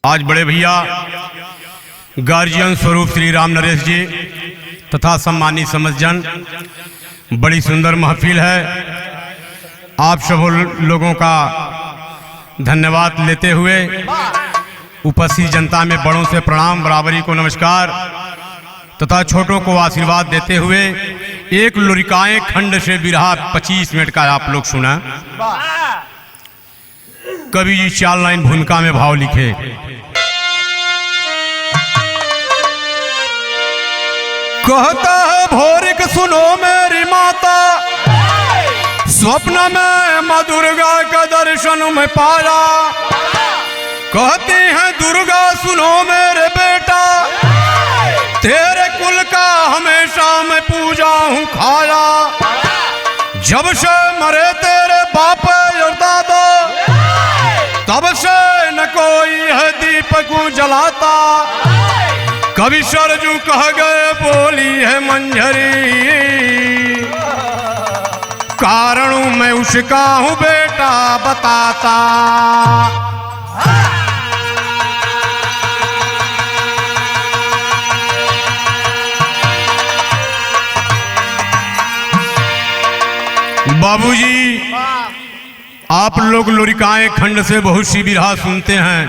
आज बड़े भैया गार्जियन स्वरूप श्री राम नरेश जी तथा सम्मानित समझजन, बड़ी सुंदर महफिल है। आप सब लोगों का धन्यवाद लेते हुए उपस्थित जनता में बड़ों से प्रणाम, बराबरी को नमस्कार तथा छोटों को आशीर्वाद देते हुए एक लुरिकाएं खंड से बिरहा 25 मिनट का आप लोग सुना। कवि जी 4 लाइन भूमिका में भाव लिखे। कहता है भोरिक सुनो मेरी माता, स्वप्न में माँ दुर्गा का दर्शन में पाया। कहती है दुर्गा सुनो मेरे बेटा, तेरे कुल का हमेशा मैं पूजा हूँ खाया। जब से मरे तेरे बाप और दादा, तब से न कोई है दीपक जलाता। कवि सरजू कह गए बोली है मंजरी, कारण मैं उसका हूँ बेटा बताता। बाबूजी, आप लोग लुरिकाएं खंड से बहुत सी बिरहा सुनते हैं,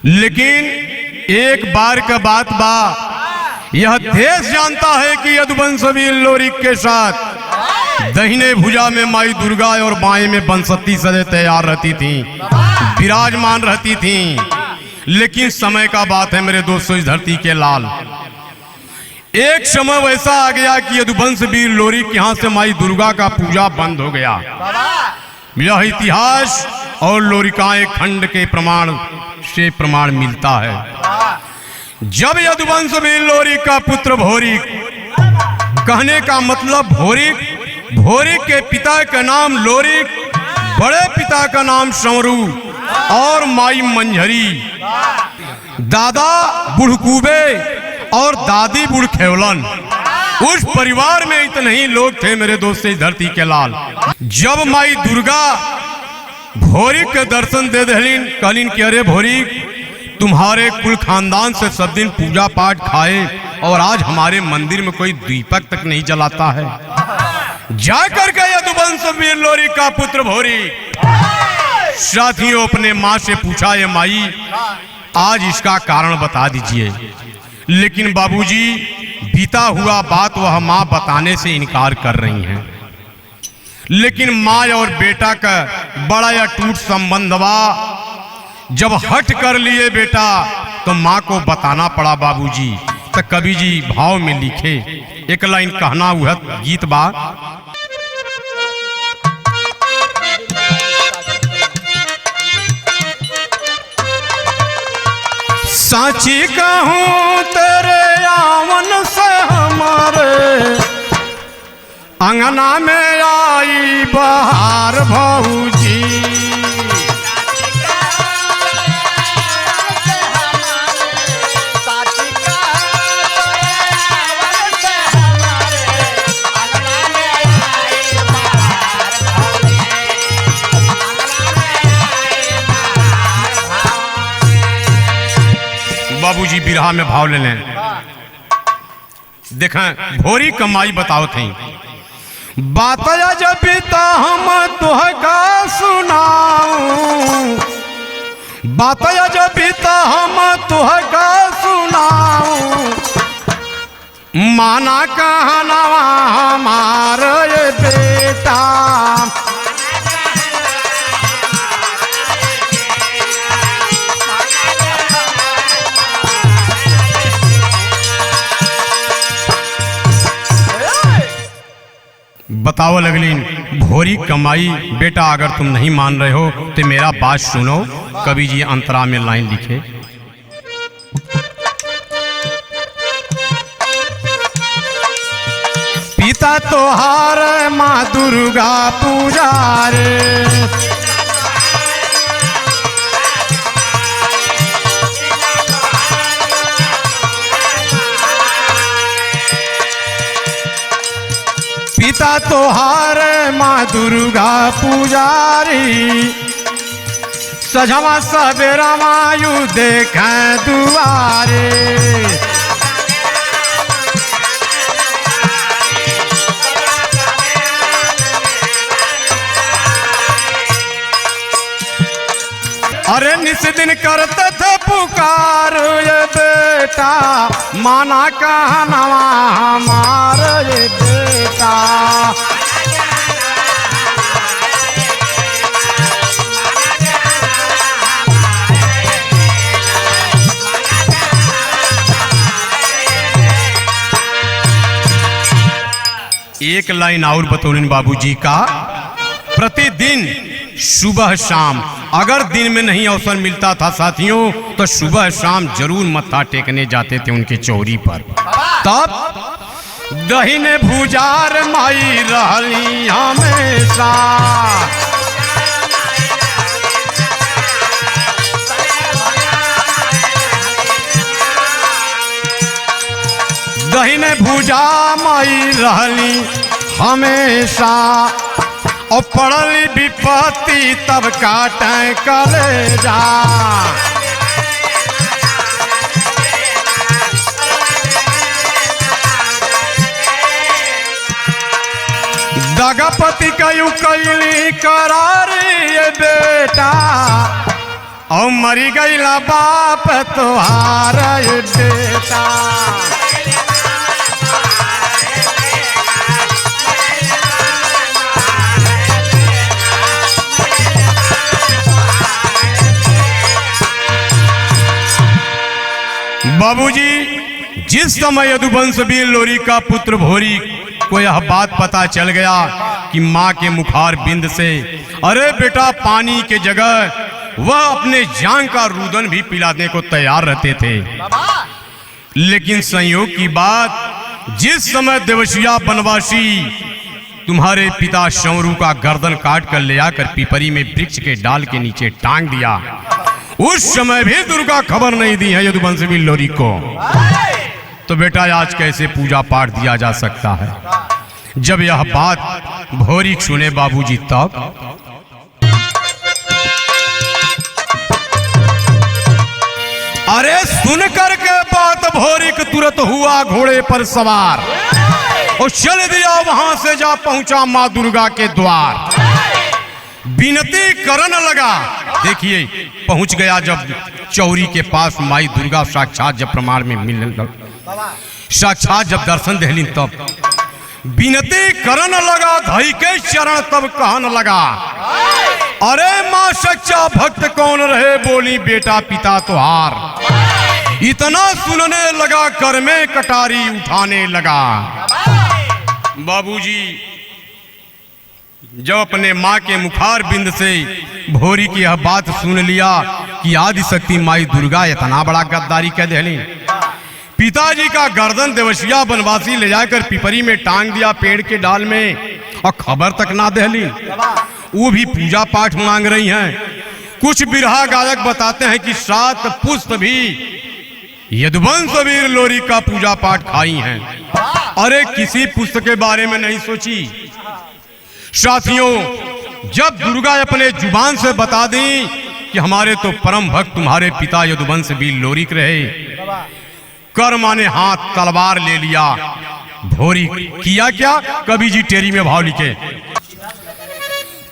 लेकिन एक बार का बात बा, यह देश जानता है कि यदुवंशवीर लोरिक के साथ दाहिने भुजा में माई दुर्गा और बाएं में बंसती सजे तैयार रहती थी, विराजमान रहती थी। लेकिन समय का बात है मेरे दोस्तों, इस धरती के लाल, एक समय वैसा आ गया कि यदुवंशवीर लोरिक यहाँ से माई दुर्गा का पूजा बंद हो गया। यह इतिहास और लोरिकाएं खंड के प्रमाण से प्रमाण मिलता है। जब यदुवंशवीर लोरिक का पुत्र भोरिक, कहने का मतलब भोरिक के पिता का नाम लोरिक, बड़े पिता का नाम संवरू और माई मंझरी, दादा बुढ़कूबे और दादी बुढ़खेवलन। उस परिवार में इतने ही लोग थे मेरे दोस्त इस धरती के लाल। जब माई दुर्गा भोरिक के दर्शन दे दहलीन, कहलीन कि अरे भोरिक, तुम्हारे कुल खानदान से सब दिन पूजा पाठ खाए और आज हमारे मंदिर में कोई दीपक तक नहीं जलाता है। जाकर के यदुवंशवीर लोरिक का पुत्र भोरिक साथियों अपने माँ से पूछा, ये माई आज इसका कारण बता दीजिए। लेकिन बाबूजी, बीता हुआ बात वह माँ बताने से इनकार कर रही हैं। लेकिन माँ और बेटा का बड़ा या टूट संबंध बा, जब हट कर लिए बेटा तो माँ को बताना पड़ा बाबूजी। तो कवि जी भाव में लिखे, एक लाइन कहना हुआ गीत बा। साची कहूँ तेरे आवन से हमारे अंगना में आई बहार भौजी। बाबूजी बिरहा में भाव ले लें। देखें भोरी कमाई बताओ थे, बातया जब बीता हम तुहका सुनाऊं, बातया जब बीता हम तुहका सुनाऊं, माना कहना हमारे बेटा। बताओ लगलीन भोरी कमाई, बेटा अगर तुम नहीं मान रहे हो तो मेरा बात सुनो। कवि जी अंतरा में लाइन लिखे। पिता तोहार माँ दुर्गा पुजारे, पिता तोहार माँ दुर्गा पुजारी, सजवा सवेरा मायू देखें दुआरे। अरे निस दिन करते थे पुकार ये बेटा, माना कहनवा हमार ये बेटा। एक लाइन और बतौलन बाबूजी का, प्रतिदिन सुबह शाम, अगर दिन में नहीं अवसर मिलता था साथियों तो सुबह शाम जरूर मत्था टेकने जाते थे उनके चौरी पर। तब दहिने भुजार माई रहली हमेशा। दहिने भुजा माई रहली हमेशा, और पड़ली विपत्ति तब काटे कलेजा। दगापति कयू कैली करारी ये बेटा, और मरी गईला बाप तोहार ये बेटा। बाबूजी, जिस समय यदुवंश वीर लोरी का पुत्र भोरी को यह बात पता चल गया कि माँ के मुखार बिंद से अरे बेटा पानी के जगह वह अपने जान का रुदन भी पिलाने को तैयार रहते थे, लेकिन संयोग की बात, जिस समय देवशिया बनवासी तुम्हारे पिता शंवरू का गर्दन काट कर ले आकर पिपरी में वृक्ष के डाल के नीचे टांग दिया, उस समय भी दुर्गा खबर नहीं दी है यदुवंश वीर लोरी को। तो बेटा आज कैसे पूजा पाठ दिया जा सकता है? जब यह बात भोरी सुने बाबूजी तब अरे सुन करके बात भोरिक तुरंत हुआ घोड़े पर सवार और चल दिया वहां से जा पहुंचा मां दुर्गा के द्वार। विनती करन लगा, देखिए पहुंच गया जब चौरी के पास माई दुर्गा साक्षात जब प्रमाण में मिलने साक्षात जब दर्शन देहलीन तब विनती करन लगा, धई के चरण तब कहन लगा, अरे माँ सच्चा भक्त कौन रहे, बोली बेटा पिता तुहार। इतना सुनने लगा कर में कटारी उठाने लगा। बाबूजी जब अपने माँ के मुखार बिंद से भोरी की यह बात सुन लिया कि आदि शक्ति माई दुर्गा इतना बड़ा गद्दारी कह देली, पिताजी का गर्दन देवशिया बनवासी ले जाकर पिपरी में टांग दिया पेड़ के डाल में, और खबर तक ना देली। वो भी पूजा पाठ मांग रही हैं। कुछ बिरहा गायक बताते हैं कि 7 पुष्प भी यदुवंश वीर लोरी का पूजा पाठ खाई हैं। अरे किसी पुष्प के बारे में नहीं सोची। साथियों, जब दुर्गा अपने जुबान से बता दी कि हमारे तो परम भक्त तुम्हारे पिता यदुवंश वीर लोरिक रहे, कर माने हाथ तलवार ले लिया। भोरी किया क्या, कवि जी टेरी में भाव लिखे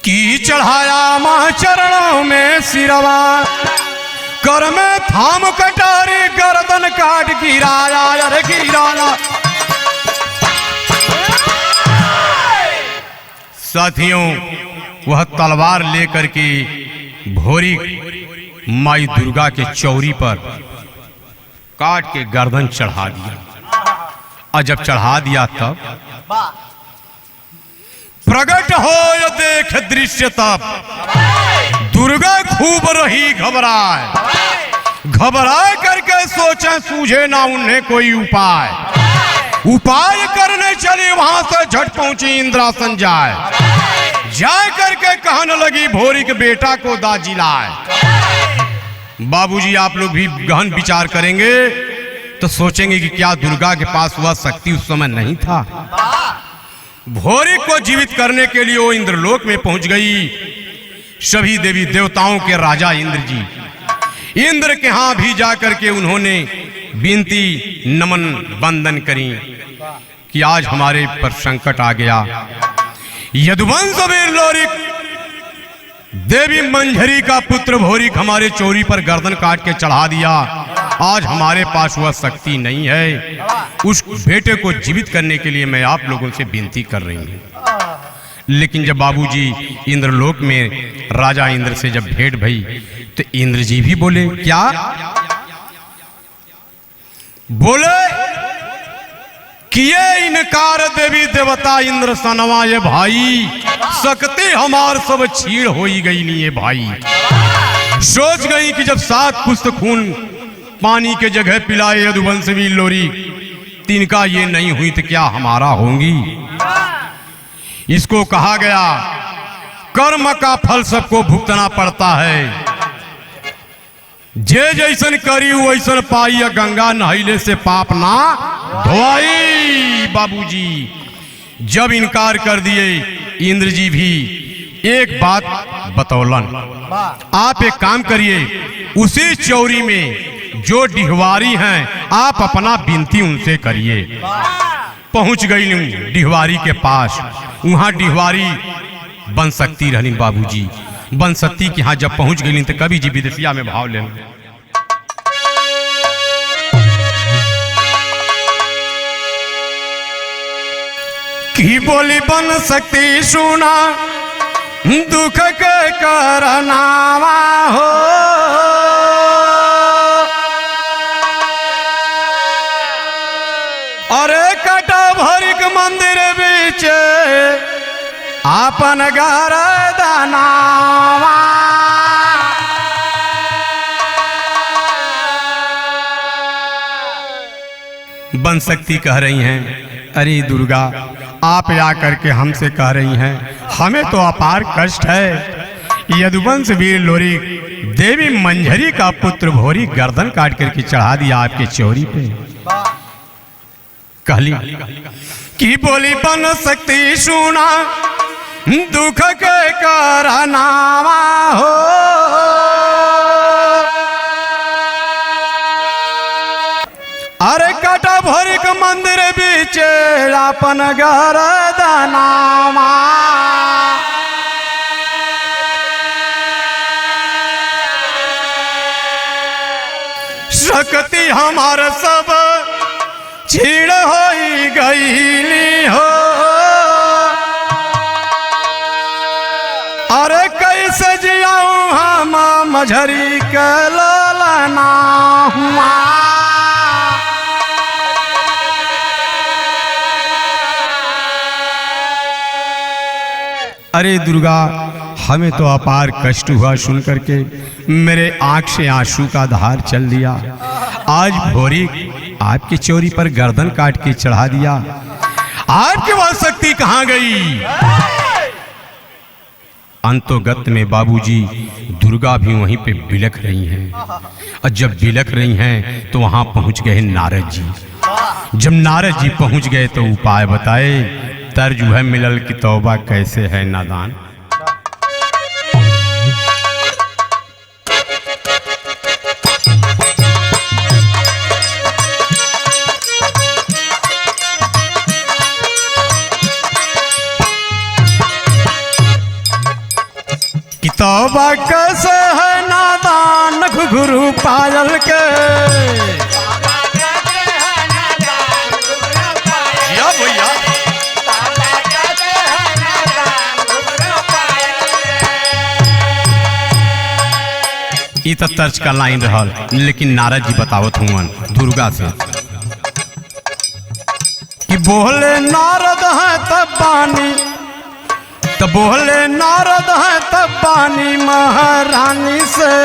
कि चढ़ाया मां चरणों में सिरवा, कर में थाम कटारी गर्दन काट गिराया, अरे गिराया। साथियों, वह तलवार लेकर के भोरी माई दुर्गा के चौरी पर काट के गर्दन चढ़ा दिया। और जब चढ़ा दिया तब प्रकट हो या देख दृश्य, तब दुर्गा खूब रही घबराए, घबराए करके सोचे सूझे ना उन्हें कोई उपाय। उपाय करने चली वहां से झट पहुंची इंद्रासन जाए करके कहने लगी भोरी के बेटा को दाजी लाए। बाबूजी आप लोग भी गहन विचार करेंगे तो सोचेंगे कि क्या दुर्गा के पास वह शक्ति उस समय नहीं था। भोरी को जीवित करने के लिए वो इंद्रलोक में पहुंच गई। सभी देवी देवताओं के राजा इंद्र जी, इंद्र के यहाँ भी जाकर के उन्होंने विनती नमन वंदन करी कि आज हमारे पर संकट आ गया। यदुवंश वीर लोरिक देवी मंझरी का पुत्र भोरिक हमारे चोरी पर गर्दन काट के चढ़ा दिया। आज हमारे पास वह शक्ति नहीं है। उस बेटे को जीवित करने के लिए मैं आप लोगों से विनती कर रही हूँ। लेकिन जब बाबूजी इंद्रलोक में राजा इंद्र से जब भेंट भई तो इंद्र जी भी बोले, क्या बोले किए इनकार देवी देवता इंद्र सनवा ये भाई, शक्ति हमार सब छीड़ हो गई नहीं है भाई। सोच गई कि जब 7 पुस्त खून पानी के जगह पिलाए यदुवंशवी लोरी, तिनका ये नहीं हुई तो क्या हमारा होंगी। इसको कहा गया कर्म का फल सबको भुगतना पड़ता है। जे जैसन करी वैसन पाई, गंगा नहैले से पाप ना धोआई। बाबूजी जब इनकार कर दिए, इंद्र जी भी एक बात बतौलन, आप एक काम करिए, उसी चौरी में जो डिहवारी हैं आप अपना विनती उनसे करिए। पहुंच गई डिहवारी के पास। वहां डिहवारी बनशक्ति रहनी बाबूजी। बनशक्ति के यहाँ जब पहुंच गई तो कवि जी विदेशिया में भाव ले, की बोली बनशक्ति सुना दुख के करनावा हो, अरे कटा भरिक मंदिर बीच आपन घर दानावा। बनशक्ति कह रही हैं, अरे दुर्गा आप या करके हमसे कह रही हैं, हमें तो अपार कष्ट है। यदुवंश वीर लोरी देवी मंझरी का पुत्र भोरी गर्दन काट करके चढ़ा दिया आपके चोरी पे। कहली की बोली बनशक्ति सुना दुख के करनावा हो, अरे कटा भरिक मंदिर बीच अपन घर दानावा। शक्ति हमार सब छीड़ हो गईली हो, अरे कैसे जियाऊं हम मझरी के ललना हुआ। अरे दुर्गा हमें तो अपार कष्ट हुआ सुन करके, मेरे आंख से आंसू का धार चल दिया। आज भोरी आपकी चोरी पर गर्दन काट के चढ़ा दिया, आपकी वह शक्ति कहां गई। अंतोगत में बाबूजी दुर्गा भी वहीं पे बिलख रही हैं, और जब बिलख रही हैं तो वहां पहुंच गए नारद जी। जब नारद जी पहुंच गए तो उपाय बताए, तर्ज है मिलल की तौबा कैसे है नादान। तौबा कैसे है नादान घुघरू पायल के, या भैया ई तो तर्ज का लाइन रहल। लेकिन नारद जी बतावत हुवन दुर्गा से कि बोले नारद है तब बानी, तब बोले नारद है तब बानी महारानी से,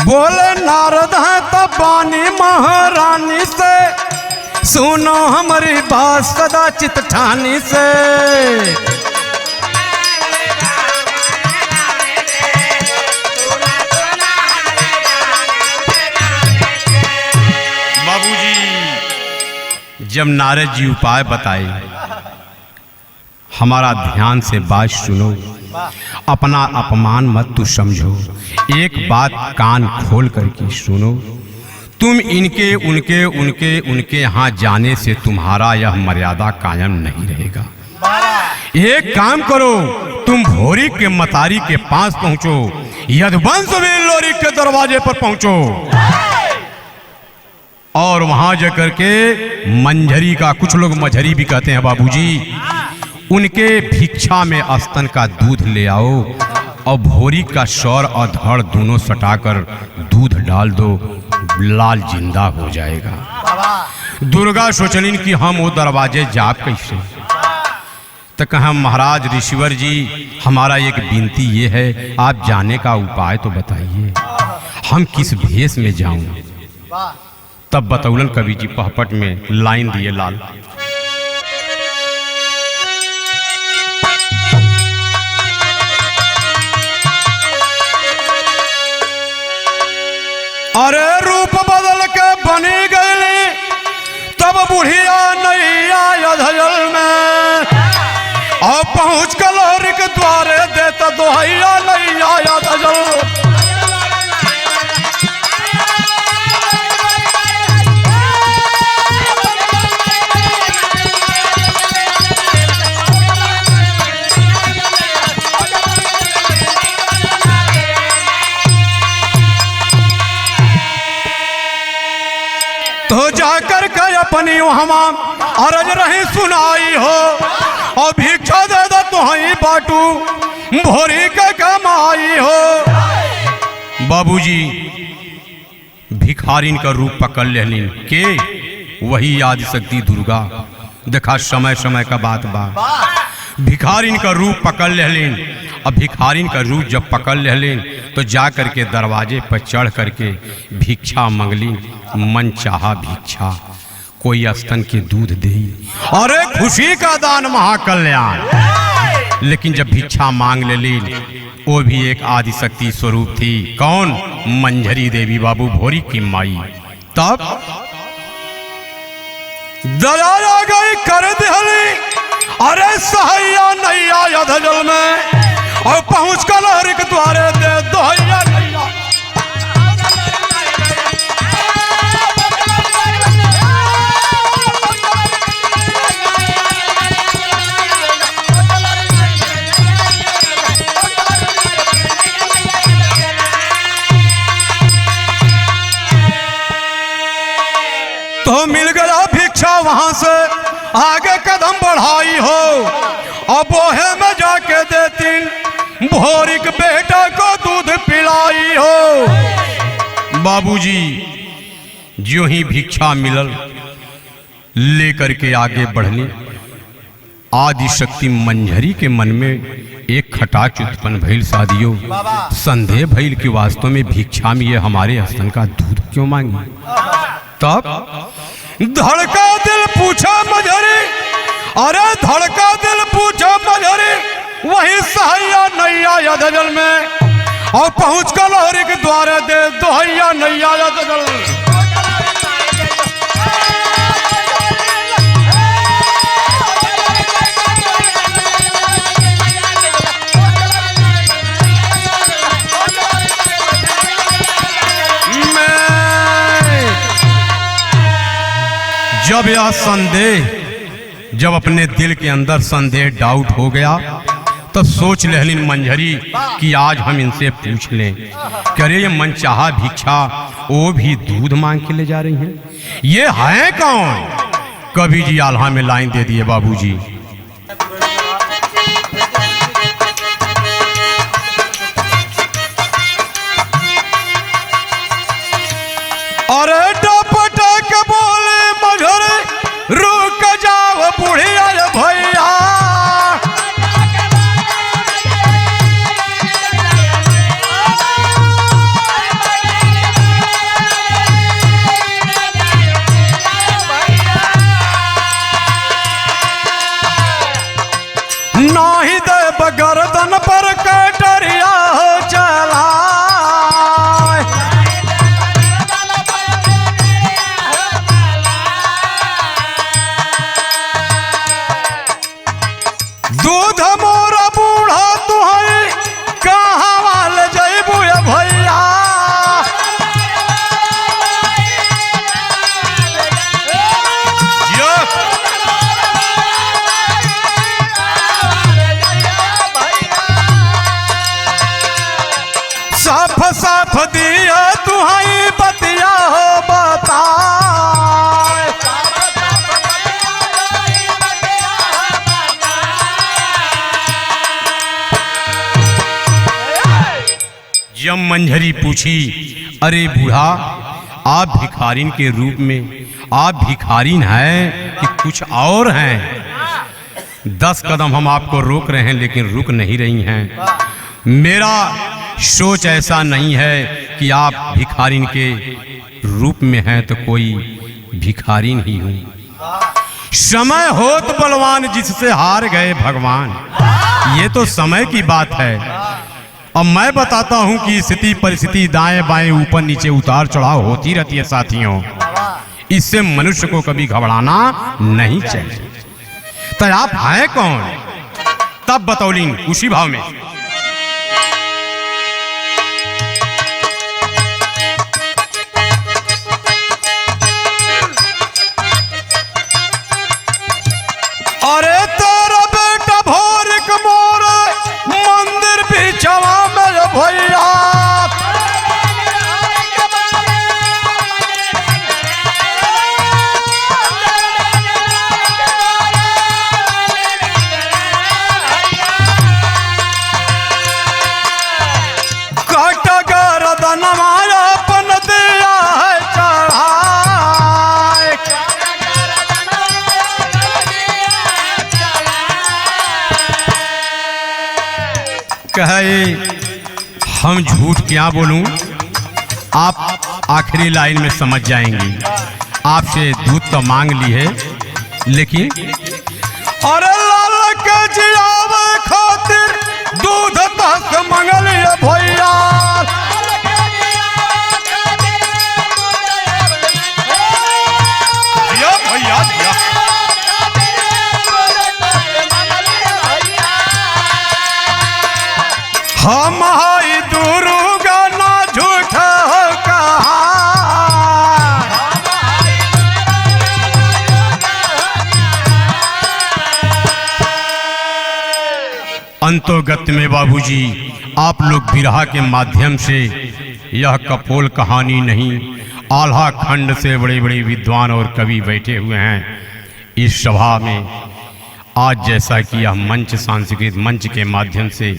बोले नारद है तब बानी महारानी से, सुनो हमारी बात सदाचित ठानी से। जब नारद जी उपाय बताए, हमारा ध्यान से बात सुनो, अपना अपमान मत तू समझो, एक बात कान खोल करके सुनो। तुम इनके उनके उनके उनके यहाँ जाने से तुम्हारा यह मर्यादा कायम नहीं रहेगा। एक काम करो, तुम भोरी के मतारी के पास पहुंचो, यदुवंशवीर लोरी के दरवाजे पर पहुंचो और वहां जाकर के मंझरी का, कुछ लोग मझरी भी कहते हैं बाबूजी, उनके भिक्षा में स्तन का दूध ले आओ और भोरी का शौर और धड़ दोनों सटाकर दूध डाल दो, लाल जिंदा हो जाएगा। दुर्गा सोचलिन कि हम वो दरवाजे जाप कैसे, तो कहा महाराज ऋषिवर जी, हमारा एक विनती ये है, आप जाने का उपाय तो बताइए, हम किस भेष में जाऊं। तब बतौलन कवि जी पहपट में लाइन दिए लाल, अरे रूप बदल के बनी गई तब बुढ़िया नैया यधजल में, और पहुँच कर लोरी के द्वारे देता दोहैया नैया यधजल। तो जाकर के अपनी हम अरज रही सुनाई हो, और भिक्षा दे दो तो ही बाटू भोरी के कमाई हो। बाबूजी भिखारिन का रूप पकड़ लेलिन के, वही आदिशक्ति दुर्गा। देखा समय समय का बात बा, भिखारिन का रूप पकड़ लेलिन। अब भिखारिन का रूप जब पकड़ लेलिन तो जा करके दरवाजे पर चढ़ करके भिक्षा मंगली, मन चाहा भिक्षा, कोई स्तन के दूध दे, अरे खुशी का दान महाकल्याण। लेकिन जब भिक्षा मांग ले, वो भी एक आदिशक्ति स्वरूप थी। कौन? मंझरी देवी बाबू भोरी की माई। तब दया आ गई कर दिहली, अरे सहैया नैया यधजल में, और पहुंच कर लोरी के द्वारे दे दोहैया नैया। तो मिल गया भिक्षा, वहां से आगे कदम बढ़ाई हो, और बोहे में जाके देती भोरी के बेटा को दूध पिलाई हो। बाबूजी जो ही भिक्षा मिलल लेकर के आगे बढ़नी, आदिशक्ति मंझरी के मन में एक खटाच उत्पन्न भइल। सादियों संदेह भइल कि वास्तव में भिक्षा में ये हमारे स्तन का दूध क्यों मांगी। तब धड़का दिल पूछा मझरी, अरे धड़का दिल पूछा मझरी, वही सहैया नैया यधजल में, और पहुंच कर लोरी के द्वारे दे दोहैया नैया यधजल। जब यह संदेह, जब अपने दिल के अंदर संदेह डाउट हो गया, तो सोच लेहलिन मंझरी कि आज हम इनसे पूछ लें, करे ये मनचाहा भिक्षा वो भी दूध मांग के ले जा रही हैं, ये हैं कौन? कवि जी आल्हा में लाइन दे दिए बाबूजी, अरे डपटा के बोले मझरे, रुक जाओ बुढ़िया भैया, मंझरी पूछी, अरे बूढ़ा, आप भिखारिन के रूप में आप भिखारिन हैं कि कुछ और हैं? 10 कदम हम आपको रोक रहे हैं लेकिन रुक नहीं रही हैं। मेरा सोच ऐसा नहीं है कि आप भिखारिन के रूप में हैं तो कोई भिखारिन ही हूँ। समय होत बलवान जिससे हार गए भगवान, ये तो समय की बात है। अब मैं बताता हूं कि स्थिति परिस्थिति दाएं बाएं ऊपर नीचे उतार चढ़ाव होती रहती है साथियों। इससे मनुष्य को कभी घबराना नहीं चाहिए। तो आप हैं कौन? तब बतौलीन उसी भाव में, अरे तेरा बेटा भोरिक मोर मंदिर बिछवा में भैया, कहे हम झूठ क्या बोलूं, आप आखिरी लाइन में समझ जाएंगी। आपसे दूध तो मांग ली है लेकिन अरे लाल के जियावे खातिर दूध तक मंगल है भैया, भैया भैया हम हाई दुर्गा ना झूठ कहा, अंतोगत में बाबूजी आप लोग बिरहा के माध्यम से यह कपोल कहानी नहीं, आल्हा खंड से बड़े बड़े विद्वान और कवि बैठे हुए हैं इस सभा में। आज जैसा कि यह मंच सांस्कृतिक मंच के माध्यम से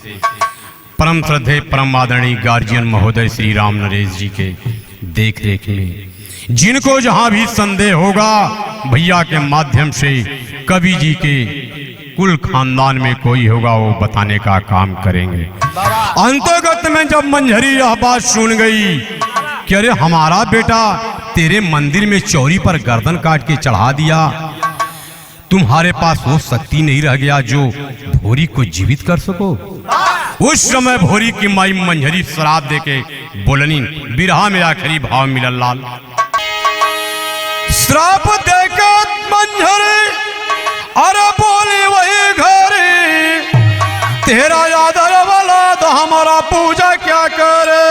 परम श्रद्धेय परम आदरणीय गार्जियन महोदय श्री राम नरेश जी के देख रेख में जिनको जहां भी संदेह होगा भैया के माध्यम से कवि जी के कुल खानदान में कोई होगा वो बताने का काम करेंगे। अंतर्गत में जब मंझरी यह बात सुन गई कि अरे हमारा बेटा तेरे मंदिर में चौरी पर गर्दन काट के चढ़ा दिया, तुम्हारे पास वो शक्ति नहीं रह गया जो भोरी को जीवित कर सको। उस समय भोरी की माई मंझरी श्राप देके बोलनी, बिरहा में आखिरी भाव मिलल लाल, श्राप देके मंझरी अरे बोली वही घरी, तेरा याद वाला तो हमारा पूजा क्या करे।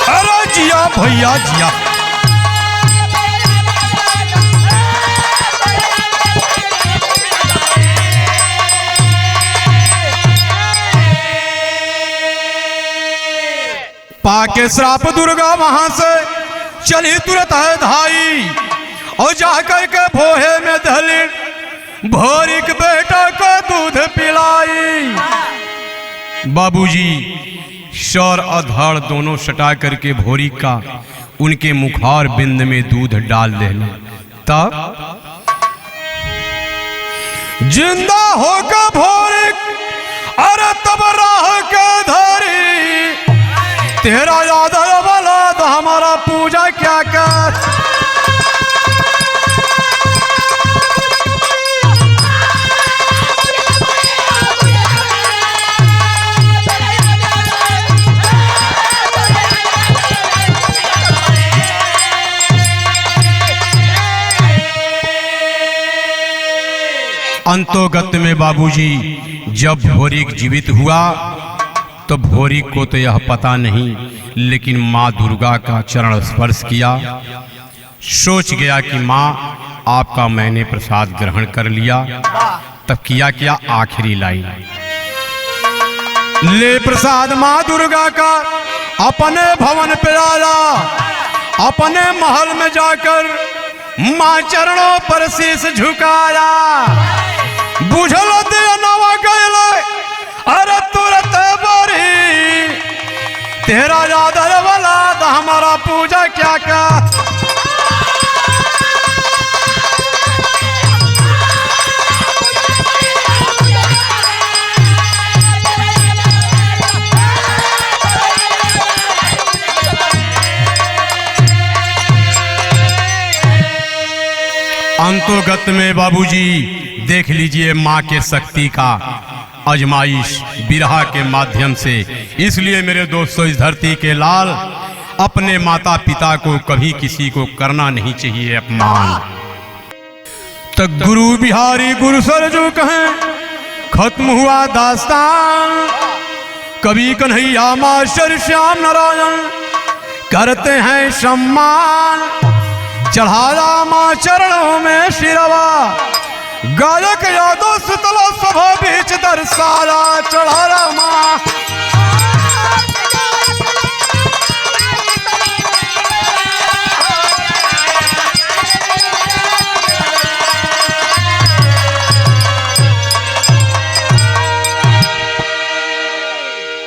अरे जिया भैया जिया, पाके श्राप दुर्गा वहां से चली तुरंत है धाई और जाकर के भोहे में धली भोरिक बेटा को दूध पिलाई। बाबूजी सर अधड़ दोनों सटा करके भोरी का उनके मुखार बिंद में दूध डाल देना, तब जिंदा होकर भोरिक अरे तब राह के धरी, तेरा याद वाला तो हमारा पूजा क्या कर। अंतोगत में बाबूजी जब भोरिक जीवित हुआ तो भोरिक को तो यह पता नहीं, लेकिन माँ दुर्गा का चरण स्पर्श किया, सोच गया कि माँ आपका मैंने प्रसाद ग्रहण कर लिया। तब किया क्या, आखिरी लाइन, ले प्रसाद माँ दुर्गा का अपने भवन पे आया, अपने महल में जाकर माँ चरणों पर शीश झुकाया। बुझल दिया नवा गैल अरे तुरत बोरी तेरा यादर वाला हमारा पूजा क्या क्या अंतोगत में बाबूजी देख लीजिए माँ के शक्ति का आजमाइश बिरहा के माध्यम से। इसलिए मेरे दोस्तों इस धरती के लाल अपने माता पिता को कभी किसी को करना नहीं चाहिए अपमान। तक गुरु बिहारी गुरु सरजू कहें खत्म हुआ दास्तान। कवि कन्हैया मास्टर श्याम नारायण करते हैं सम्मान। चढ़ाया माँ चरणों में शिरवा गायक यादव सुतला सभा बीच दरसाया चढ़ाया माँ।